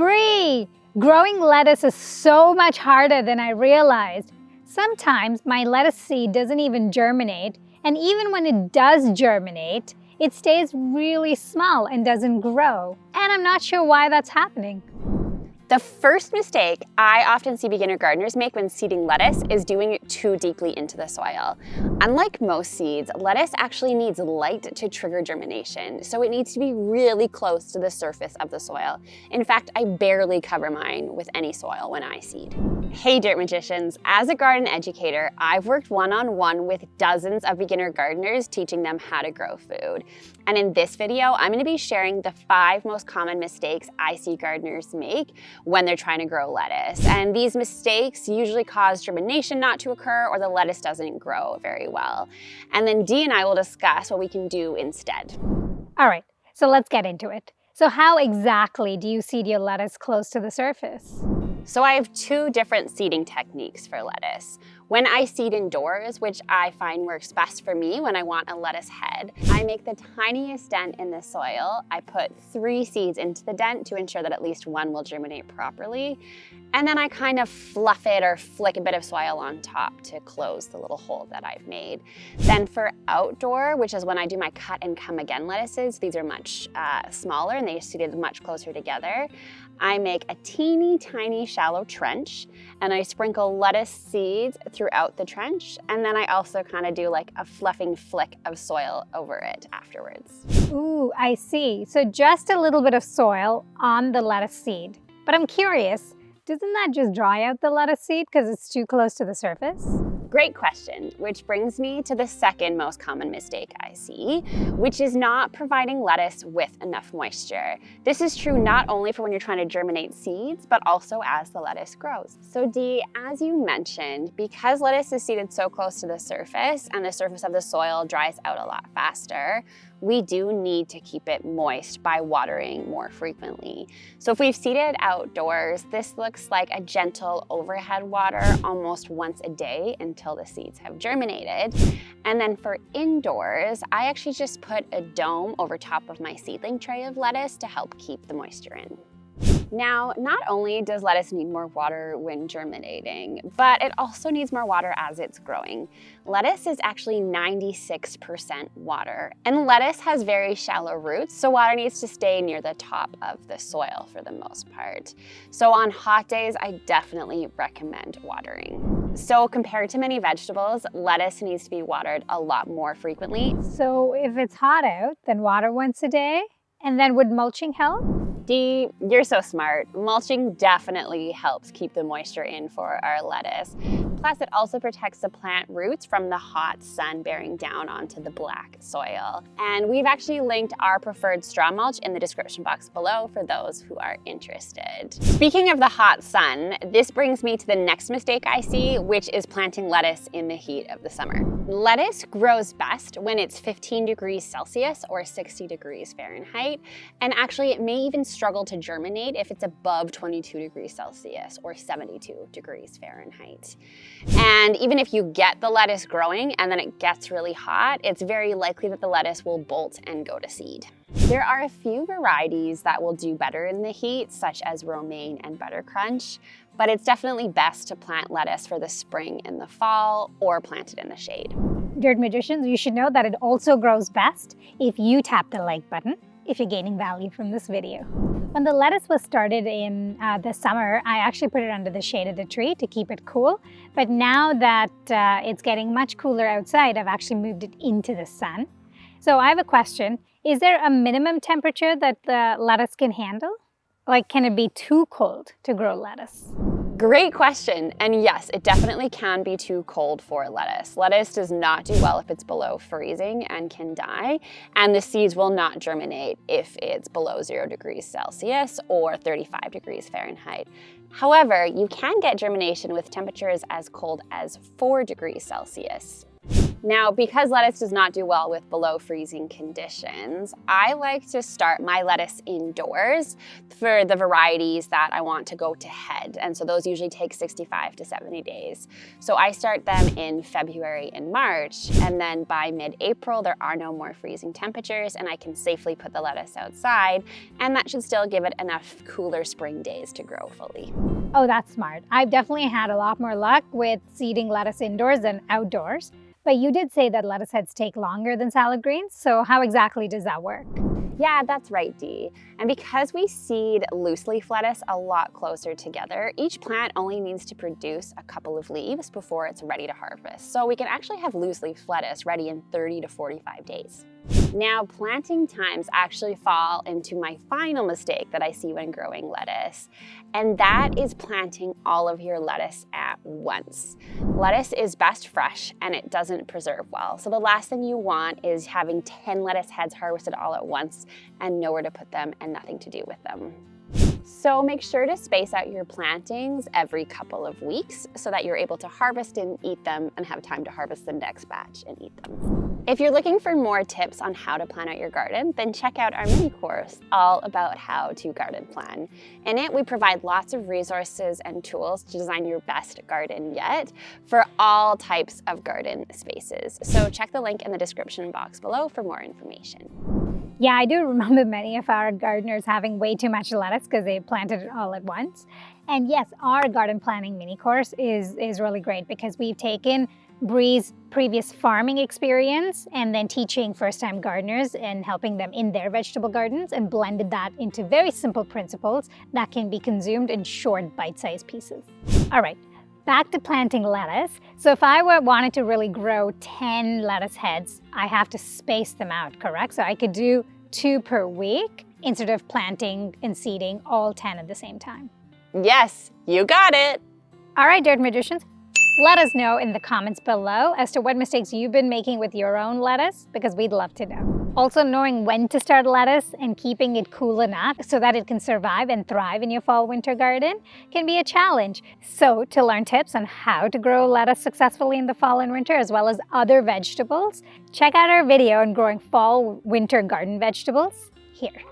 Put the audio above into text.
Bree! Growing lettuce is so much harder than I realized. Sometimes my lettuce seed doesn't even germinate, and even when it does germinate, it stays really small and doesn't grow. And I'm not sure why that's happening. The first mistake I often see beginner gardeners make when seeding lettuce is doing it too deeply into the soil. Unlike most seeds, lettuce actually needs light to trigger germination, so it needs to be really close to the surface of the soil. In fact, I barely cover mine with any soil when I seed. Hey Dirt Magicians, as a garden educator, I've worked one-on-one with dozens of beginner gardeners teaching them how to grow food. And in this video, I'm going to be sharing the 5 most common mistakes I see gardeners make when they're trying to grow lettuce. And these mistakes usually cause germination not to occur, or the lettuce doesn't grow very well. And then Dee and I will discuss what we can do instead. All right, so let's get into it. So how exactly do you seed your lettuce close to the surface? So I have 2 different seeding techniques for lettuce. When I seed indoors, which I find works best for me when I want a lettuce head, I make the tiniest dent in the soil. I put 3 seeds into the dent to ensure that at least one will germinate properly. And then I kind of fluff it or flick a bit of soil on top to close the little hole that I've made. Then for outdoor, which is when I do my cut and come again lettuces, these are much smaller and they're seeded much closer together. I make a teeny tiny shallow trench and I sprinkle lettuce seeds throughout the trench, and then I also kind of do like a fluffing flick of soil over it afterwards. Ooh, I see. So just a little bit of soil on the lettuce seed. But I'm curious, doesn't that just dry out the lettuce seed because it's too close to the surface? Great question, which brings me to the second most common mistake I see, which is not providing lettuce with enough moisture. This is true not only for when you're trying to germinate seeds, but also as the lettuce grows. So Dee, as you mentioned, because lettuce is seeded so close to the surface and the surface of the soil dries out a lot faster, we do need to keep it moist by watering more frequently. So if we've seeded outdoors, this looks like a gentle overhead water almost once a day until the seeds have germinated. And then for indoors, I actually just put a dome over top of my seedling tray of lettuce to help keep the moisture in. Now, not only does lettuce need more water when germinating, but it also needs more water as it's growing. Lettuce is actually 96% water, and lettuce has very shallow roots, so water needs to stay near the top of the soil for the most part. So on hot days, I definitely recommend watering. So compared to many vegetables, lettuce needs to be watered a lot more frequently. So if it's hot out, then water once a day? And then would mulching help? Dee, you're so smart. Mulching definitely helps keep the moisture in for our lettuce. Plus, it also protects the plant roots from the hot sun bearing down onto the black soil. And we've actually linked our preferred straw mulch in the description box below for those who are interested. Speaking of the hot sun, this brings me to the next mistake I see, which is planting lettuce in the heat of the summer. Lettuce grows best when it's 15 degrees Celsius or 60 degrees Fahrenheit. And actually, it may even struggle to germinate if it's above 22 degrees Celsius or 72 degrees Fahrenheit. And even if you get the lettuce growing and then it gets really hot, it's very likely that the lettuce will bolt and go to seed. There are a few varieties that will do better in the heat, such as romaine and buttercrunch, but it's definitely best to plant lettuce for the spring and the fall or plant it in the shade. Dirt Magicians, you should know that it also grows best if you tap the like button if you're gaining value from this video. When the lettuce was started in the summer, I actually put it under the shade of the tree to keep it cool. But now that it's getting much cooler outside, I've actually moved it into the sun. So I have a question. Is there a minimum temperature that the lettuce can handle? Like, can it be too cold to grow lettuce? Great question. And yes, it definitely can be too cold for lettuce. Lettuce does not do well if it's below freezing and can die. And the seeds will not germinate if it's below 0 degrees Celsius or 35 degrees Fahrenheit. However, you can get germination with temperatures as cold as 4 degrees Celsius. Now, because lettuce does not do well with below freezing conditions, I like to start my lettuce indoors for the varieties that I want to go to head. And so those usually take 65 to 70 days. So I start them in February and March, and then by mid-April, there are no more freezing temperatures and I can safely put the lettuce outside, and that should still give it enough cooler spring days to grow fully. Oh, that's smart. I've definitely had a lot more luck with seeding lettuce indoors than outdoors. But you did say that lettuce heads take longer than salad greens, so how exactly does that work? Yeah, that's right, Dee. And because we seed loose leaf lettuce a lot closer together, each plant only needs to produce a couple of leaves before it's ready to harvest. So we can actually have loose leaf lettuce ready in 30 to 45 days. Now, planting times actually fall into my final mistake that I see when growing lettuce, and that is planting all of your lettuce at once. Lettuce is best fresh and it doesn't preserve well. So the last thing you want is having 10 lettuce heads harvested all at once and nowhere to put them and nothing to do with them. So make sure to space out your plantings every couple of weeks so that you're able to harvest and eat them and have time to harvest the next batch and eat them. If you're looking for more tips on how to plan out your garden, then check out our mini course all about how to garden plan. In it, we provide lots of resources and tools to design your best garden yet for all types of garden spaces. So check the link in the description box below for more information. Yeah, I do remember many of our gardeners having way too much lettuce because they planted it all at once. And yes, our garden planning mini course is really great because we've taken Bree's previous farming experience and then teaching first-time gardeners and helping them in their vegetable gardens and blended that into very simple principles that can be consumed in short bite-sized pieces. All right. Back to planting lettuce. So if I wanted to really grow 10 lettuce heads, I have to space them out, correct? So I could do 2 per week instead of planting and seeding all 10 at the same time. Yes, you got it. All right, Dirt Magicians. Let us know in the comments below as to what mistakes you've been making with your own lettuce, because we'd love to know. Also, knowing when to start lettuce and keeping it cool enough so that it can survive and thrive in your fall-winter garden can be a challenge. So, to learn tips on how to grow lettuce successfully in the fall and winter, as well as other vegetables, check out our video on growing fall-winter garden vegetables here.